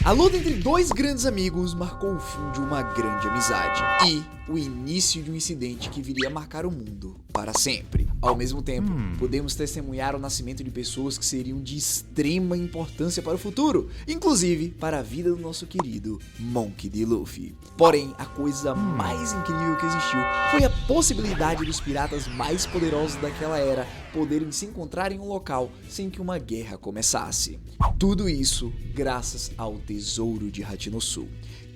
A luta entre dois grandes amigos marcou o fim de uma grande amizade e o início de um incidente que viria a marcar o mundo para sempre. Ao mesmo tempo, podemos testemunhar o nascimento de pessoas que seriam de extrema importância para o futuro, inclusive para a vida do nosso querido Monkey D. Luffy. Porém, a coisa mais incrível que existiu foi a possibilidade dos piratas mais poderosos daquela era poderem se encontrar em um local sem que uma guerra começasse. Tudo isso graças ao tesouro de Hachinosu,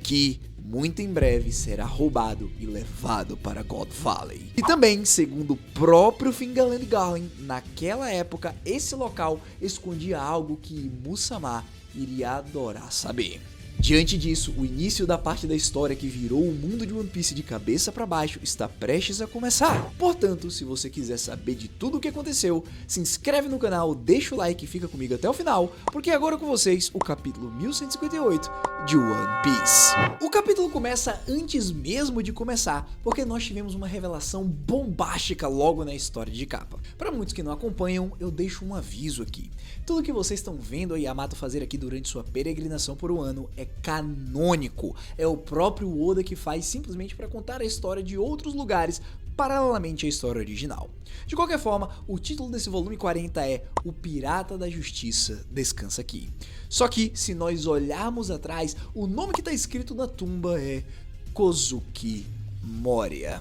que muito em breve será roubado e levado para God Valley. E também, segundo o próprio Fingerland Garland, naquela época esse local escondia algo que Musama iria adorar saber. Diante disso, o início da parte da história que virou o mundo de One Piece de cabeça para baixo está prestes a começar. Portanto, se você quiser saber de tudo o que aconteceu, se inscreve no canal, deixa o like e fica comigo até o final, porque agora com vocês o capítulo 1158 de One Piece. O capítulo começa antes mesmo de começar, porque nós tivemos uma revelação bombástica logo na história de capa. Para muitos que não acompanham, eu deixo um aviso aqui. Tudo que vocês estão vendo a Yamato fazer aqui durante sua peregrinação por Wano é canônico. É o próprio Oda que faz simplesmente para contar a história de outros lugares paralelamente à história original. De qualquer forma, o título desse volume 40 é O Pirata da Justiça Descansa Aqui. Só que, se nós olharmos atrás, o nome que está escrito na tumba é Kozuki Moria.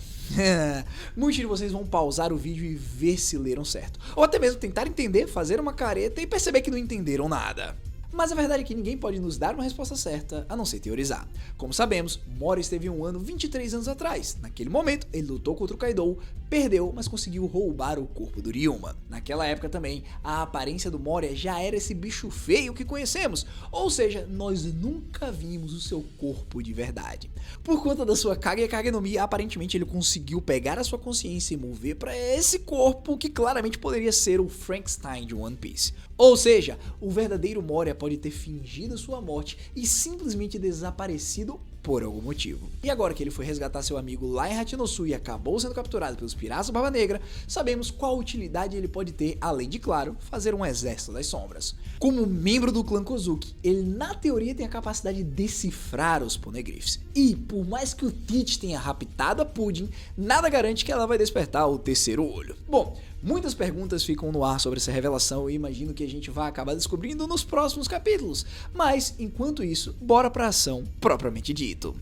Muitos de vocês vão pausar o vídeo e ver se leram certo, ou até mesmo tentar entender, fazer uma careta e perceber que não entenderam nada. Mas a verdade é que ninguém pode nos dar uma resposta certa a não ser teorizar. Como sabemos, Moria esteve em um ano 23 anos atrás. Naquele momento, ele lutou contra o Kaido, perdeu, mas conseguiu roubar o corpo do Ryuma. Naquela época também, a aparência do Moria já era esse bicho feio que conhecemos, ou seja, nós nunca vimos o seu corpo de verdade. Por conta da sua Kage no Mi, aparentemente ele conseguiu pegar a sua consciência e mover para esse corpo que claramente poderia ser o Frankenstein de One Piece. Ou seja, o verdadeiro Moria pode ter fingido sua morte e simplesmente desaparecido por algum motivo. E agora que ele foi resgatar seu amigo lá em Hachinosu e acabou sendo capturado pelos piratas Barba Negra, sabemos qual utilidade ele pode ter, além de, claro, fazer um exército das sombras. Como membro do clã Kozuki, ele na teoria tem a capacidade de decifrar os Poneglyphs. E, por mais que o Teach tenha raptado a Pudding, nada garante que ela vai despertar o terceiro olho. Bom, muitas perguntas ficam no ar sobre essa revelação e imagino que a gente vai acabar descobrindo nos próximos capítulos, mas enquanto isso, bora pra ação propriamente dito.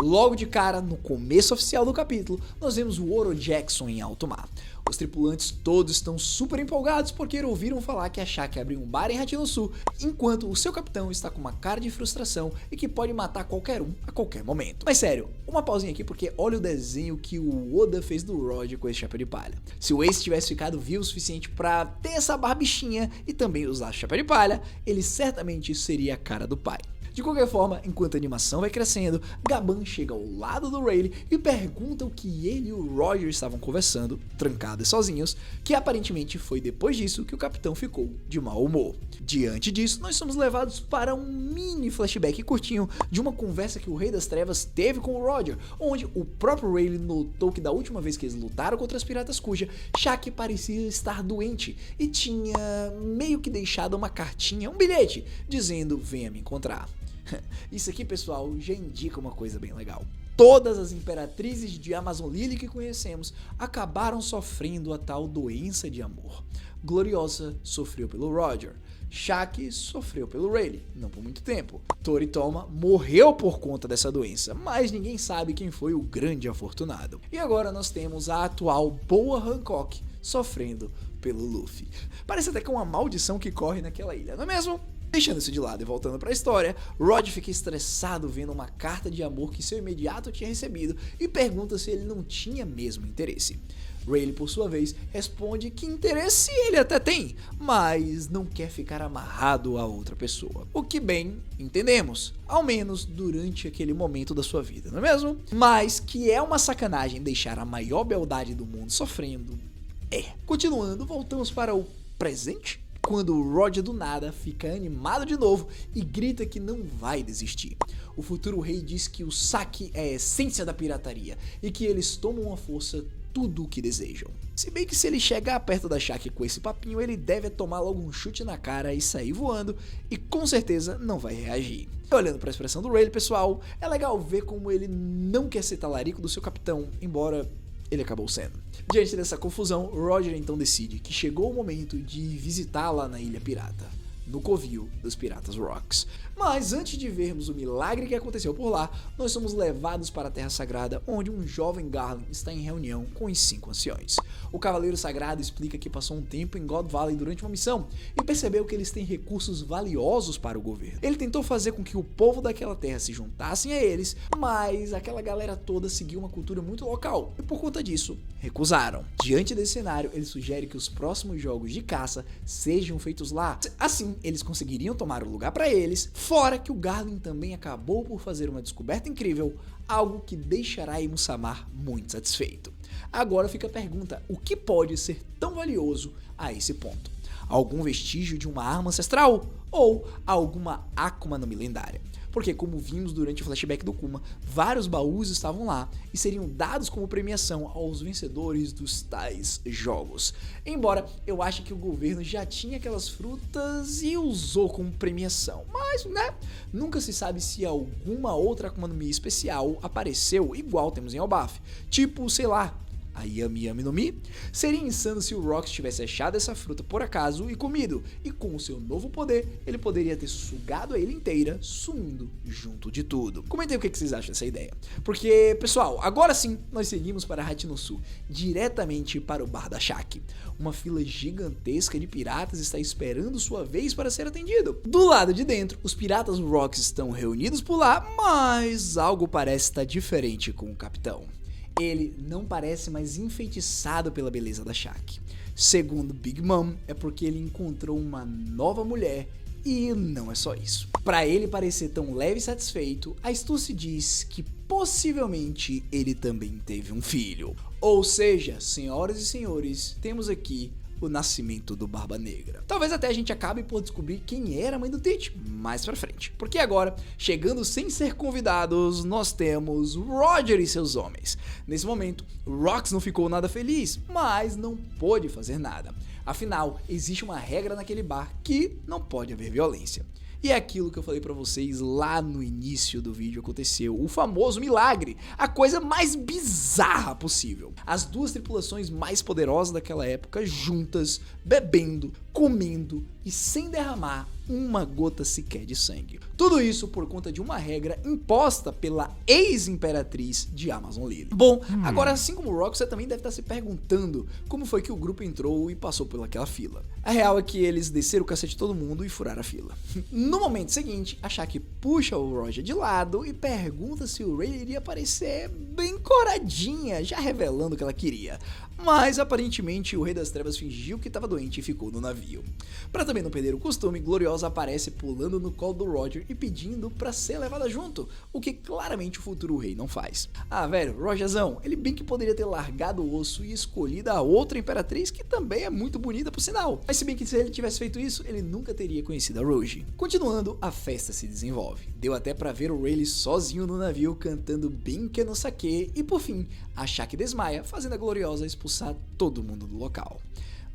Logo de cara, no começo oficial do capítulo, nós vemos o Oro Jackson em alto mar. Os tripulantes todos estão super empolgados porque ouviram falar que a Shaka abriu um bar em Hachinosu, enquanto o seu capitão está com uma cara de frustração e que pode matar qualquer um a qualquer momento. Mas sério, uma pausinha aqui porque olha o desenho que o Oda fez do Roger com esse chapéu de palha. Se o Ace tivesse ficado vivo o suficiente para ter essa barbichinha e também usar chapéu de palha, ele certamente seria a cara do pai. De qualquer forma, enquanto a animação vai crescendo, Gaban chega ao lado do Rayleigh e pergunta o que ele e o Roger estavam conversando, trancados e sozinhos, que aparentemente foi depois disso que o capitão ficou de mau humor. Diante disso, nós somos levados para um mini flashback curtinho de uma conversa que o Rei das Trevas teve com o Roger, onde o próprio Rayleigh notou que da última vez que eles lutaram contra as Piratas Kuja, Shaq parecia estar doente e tinha meio que deixado uma cartinha, um bilhete, dizendo venha me encontrar. Isso aqui, pessoal, já indica uma coisa bem legal. Todas as imperatrizes de Amazon Lily que conhecemos acabaram sofrendo a tal doença de amor. Gloriosa sofreu pelo Roger, Shaq sofreu pelo Rayleigh, não por muito tempo. Toritoma morreu por conta dessa doença, mas ninguém sabe quem foi o grande afortunado. E agora nós temos a atual Boa Hancock sofrendo pelo Luffy. Parece até que é uma maldição que corre naquela ilha, não é mesmo? Deixando isso de lado e voltando para a história, Rod fica estressado vendo uma carta de amor que seu imediato tinha recebido e pergunta se ele não tinha mesmo interesse. Rayleigh, por sua vez, responde que interesse ele até tem, mas não quer ficar amarrado a outra pessoa. O que bem entendemos, ao menos durante aquele momento da sua vida, não é mesmo? Mas que é uma sacanagem deixar a maior beldade do mundo sofrendo, é. Continuando, voltamos para o presente, quando o Roger do nada fica animado de novo e grita que não vai desistir. O futuro rei diz que o saque é a essência da pirataria e que eles tomam à força tudo o que desejam. Se bem que se ele chegar perto da Shaq com esse papinho, ele deve tomar logo um chute na cara e sair voando, e com certeza não vai reagir. Olhando para a expressão do Rayleigh, pessoal, é legal ver como ele não quer ser talarico do seu capitão, embora ele acabou sendo. Diante dessa confusão, Roger então decide que chegou o momento de visitá-la na Ilha Pirata, no covil dos Piratas Rocks. Mas antes de vermos o milagre que aconteceu por lá, nós somos levados para a Terra Sagrada, onde um jovem Garland está em reunião com os 5 anciões. O Cavaleiro Sagrado explica que passou um tempo em God Valley durante uma missão e percebeu que eles têm recursos valiosos para o governo. Ele tentou fazer com que o povo daquela terra se juntassem a eles, mas aquela galera toda seguiu uma cultura muito local e por conta disso, recusaram. Diante desse cenário, ele sugere que os próximos jogos de caça sejam feitos lá. Assim, eles conseguiriam tomar o lugar para eles, fora que o Garland também acabou por fazer uma descoberta incrível, algo que deixará Immu-Samar muito satisfeito. Agora fica a pergunta, o que pode ser tão valioso a esse ponto? Algum vestígio de uma arma ancestral? Ou alguma Akuma no Mi lendária? Porque, como vimos durante o flashback do Kuma, vários baús estavam lá e seriam dados como premiação aos vencedores dos tais jogos. Embora eu ache que o governo já tinha aquelas frutas e usou como premiação, mas, né, nunca se sabe se alguma outra Akuma no Mi especial apareceu igual temos em Elbaf, tipo, sei lá, a Yami Yami no Mi. Seria insano se o Rox tivesse achado essa fruta por acaso e comido, e com o seu novo poder, ele poderia ter sugado a ilha inteira, sumindo junto de tudo. Comentem o que vocês acham dessa ideia. Porque, pessoal, agora sim, nós seguimos para Hachinosu, diretamente para o Bar da Shaki. Uma fila gigantesca de piratas está esperando sua vez para ser atendido. Do lado de dentro, os piratas Rox estão reunidos por lá, mas algo parece estar diferente com o capitão. Ele não parece mais enfeitiçado pela beleza da Shaki. Segundo Big Mom, é porque ele encontrou uma nova mulher e não é só isso. Para ele parecer tão leve e satisfeito, a Stussy diz que possivelmente ele também teve um filho. Ou seja, senhoras e senhores, temos aqui o nascimento do Barba Negra. Talvez até a gente acabe por descobrir quem era a mãe do Teach mais pra frente. Porque agora, chegando sem ser convidados, nós temos Roger e seus homens. Nesse momento, Rox não ficou nada feliz, mas não pôde fazer nada. Afinal, existe uma regra naquele bar que não pode haver violência. E é aquilo que eu falei pra vocês lá no início do vídeo aconteceu, o famoso milagre, a coisa mais bizarra possível. As duas tripulações mais poderosas daquela época juntas, bebendo, comendo e sem derramar uma gota sequer de sangue. Tudo isso por conta de uma regra imposta pela ex-imperatriz de Amazon Lily. Bom, agora assim como o Rox, você também deve estar se perguntando como foi que o grupo entrou e passou pelaquela fila. A real é que eles desceram o cacete de todo mundo e furaram a fila. No momento seguinte, a Shaki puxa o Roger de lado e pergunta se o Rayleigh iria aparecer bem coradinha, já revelando o que ela queria. Mas aparentemente o Rei das Trevas fingiu que estava doente e ficou no navio. Para também não perder o costume, Gloriosa aparece pulando no colo do Roger e pedindo para ser levada junto, o que claramente o futuro rei não faz. Ah, velho, Rogerzão, ele bem que poderia ter largado o osso e escolhido a outra imperatriz, que também é muito bonita por sinal. Mas se bem que se ele tivesse feito isso, ele nunca teria conhecido a Roji. Continuando, a festa se desenvolve. Deu até para ver o Rayleigh sozinho no navio cantando Binka no Sake e por fim, a Shaki desmaia, fazendo a Gloriosa expulsar todo mundo do local.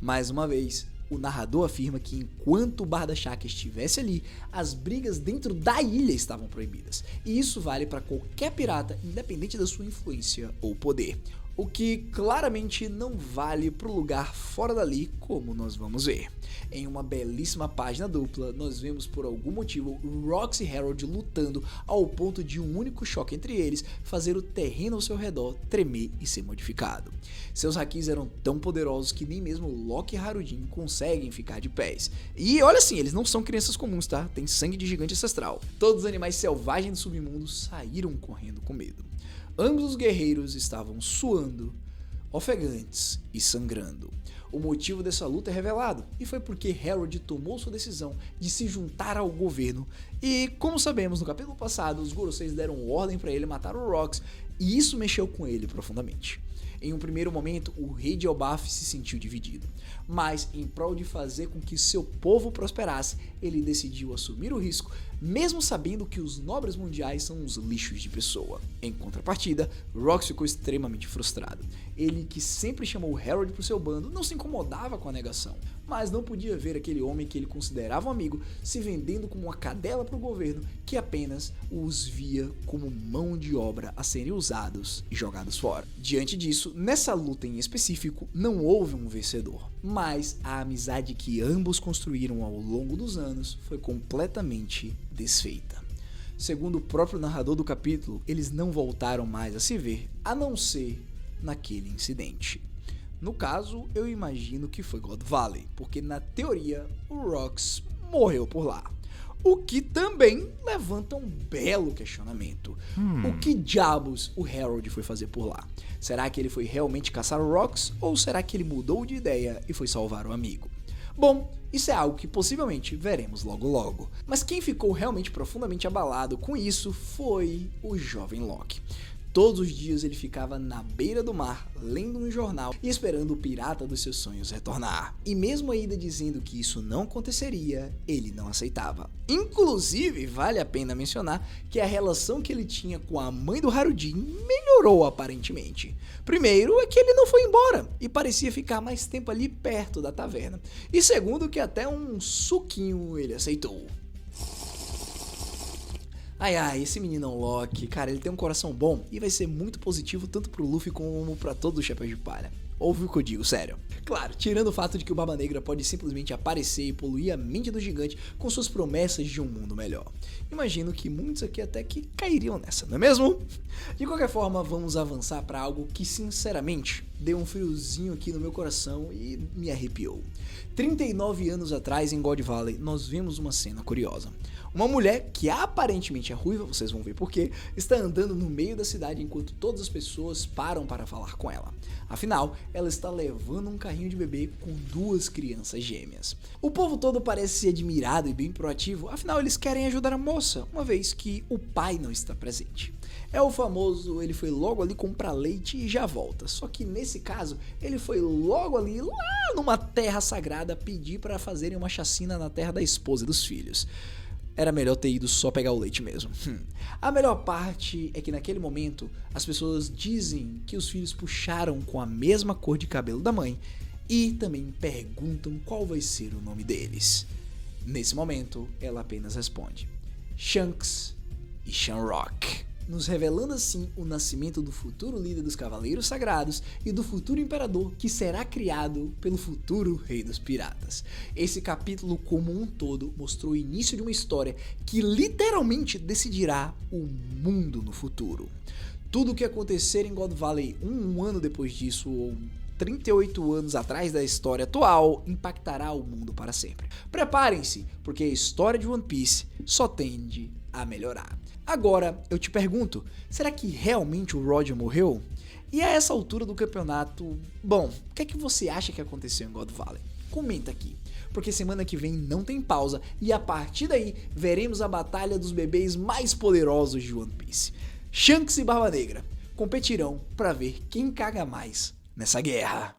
Mais uma vez, o narrador afirma que enquanto o Bar da Shaki estivesse ali, as brigas dentro da ilha estavam proibidas. E isso vale para qualquer pirata, independente da sua influência ou poder. O que claramente não vale para o lugar fora dali, como nós vamos ver. Em uma belíssima página dupla, nós vemos por algum motivo Rox e Harold lutando ao ponto de um único choque entre eles fazer o terreno ao seu redor tremer e ser modificado. Seus hakis eram tão poderosos que nem mesmo Loki e Harudin conseguem ficar de pés. E olha assim, eles não são crianças comuns, tá? Tem sangue de gigante ancestral. Todos os animais selvagens do submundo saíram correndo com medo. Ambos os guerreiros estavam suando, ofegantes e sangrando. O motivo dessa luta é revelado, e foi porque Harold tomou sua decisão de se juntar ao governo, e como sabemos no capítulo passado, os Goroseis deram ordem para ele matar o Rox, e isso mexeu com ele profundamente. Em um primeiro momento, o rei de Elbaf se sentiu dividido, mas em prol de fazer com que seu povo prosperasse, ele decidiu assumir o risco, mesmo sabendo que os nobres mundiais são uns lixos de pessoa. Em contrapartida, Rox ficou extremamente frustrado. Ele, que sempre chamou Harold para o seu bando, não se incomodava com a negação, mas não podia ver aquele homem que ele considerava um amigo se vendendo como uma cadela para o governo que apenas os via como mão de obra a serem usados e jogados fora. Diante disso, nessa luta em específico, não houve um vencedor, mas a amizade que ambos construíram ao longo dos anos foi completamente desfeita. Segundo o próprio narrador do capítulo, eles não voltaram mais a se ver, a não ser naquele incidente. No caso, eu imagino que foi God Valley, porque na teoria o Rox morreu por lá. O que também levanta um belo questionamento. O que diabos o Harold foi fazer por lá? Será que ele foi realmente caçar o Rox ou será que ele mudou de ideia e foi salvar o amigo? Bom, isso é algo que possivelmente veremos logo logo. Mas quem ficou realmente profundamente abalado com isso foi o jovem Locke. Todos os dias ele ficava na beira do mar, lendo um jornal e esperando o pirata dos seus sonhos retornar. E mesmo ainda dizendo que isso não aconteceria, ele não aceitava. Inclusive, vale a pena mencionar que a relação que ele tinha com a mãe do Harudin melhorou aparentemente. Primeiro é que ele não foi embora e parecia ficar mais tempo ali perto da taverna. E segundo que até um suquinho ele aceitou. Ai, esse meninão Locke, cara, ele tem um coração bom e vai ser muito positivo tanto pro Luffy como pra todo o Chapéu de Palha. Ouve o que eu digo, sério. Claro, tirando o fato de que o Barba Negra pode simplesmente aparecer e poluir a mente do gigante com suas promessas de um mundo melhor. Imagino que muitos aqui até que cairiam nessa, não é mesmo? De qualquer forma, vamos avançar para algo que sinceramente deu um friozinho aqui no meu coração e me arrepiou. 39 anos atrás em God Valley, nós vimos uma cena curiosa. Uma mulher, que aparentemente é ruiva, vocês vão ver porquê, está andando no meio da cidade enquanto todas as pessoas param para falar com ela. Afinal, ela está levando um carrinho de bebê com 2 crianças gêmeas. O povo todo parece admirado e bem proativo, afinal eles querem ajudar a moça, uma vez que o pai não está presente. É o famoso, ele foi logo ali comprar leite e já volta, só que nesse caso, ele foi logo ali, lá numa terra sagrada, pedir para fazerem uma chacina na terra da esposa e dos filhos. Era melhor ter ido só pegar o leite mesmo. A melhor parte é que naquele momento as pessoas dizem que os filhos puxaram com a mesma cor de cabelo da mãe e também perguntam qual vai ser o nome deles. Nesse momento, ela apenas responde: Shanks e Shamrock, nos revelando assim o nascimento do futuro líder dos Cavaleiros Sagrados e do futuro imperador que será criado pelo futuro rei dos piratas. Esse capítulo como um todo mostrou o início de uma história que literalmente decidirá o mundo no futuro. Tudo o que acontecer em God Valley um ano depois disso, ou 38 anos atrás da história atual, impactará o mundo para sempre. Preparem-se, porque a história de One Piece só tende a melhorar. Agora, eu te pergunto, será que realmente o Roger morreu? E a essa altura do campeonato, bom, o que é que você acha que aconteceu em God Valley? Comenta aqui, porque semana que vem não tem pausa e a partir daí veremos a batalha dos bebês mais poderosos de One Piece. Shanks e Barba Negra competirão para ver quem caga mais nessa guerra.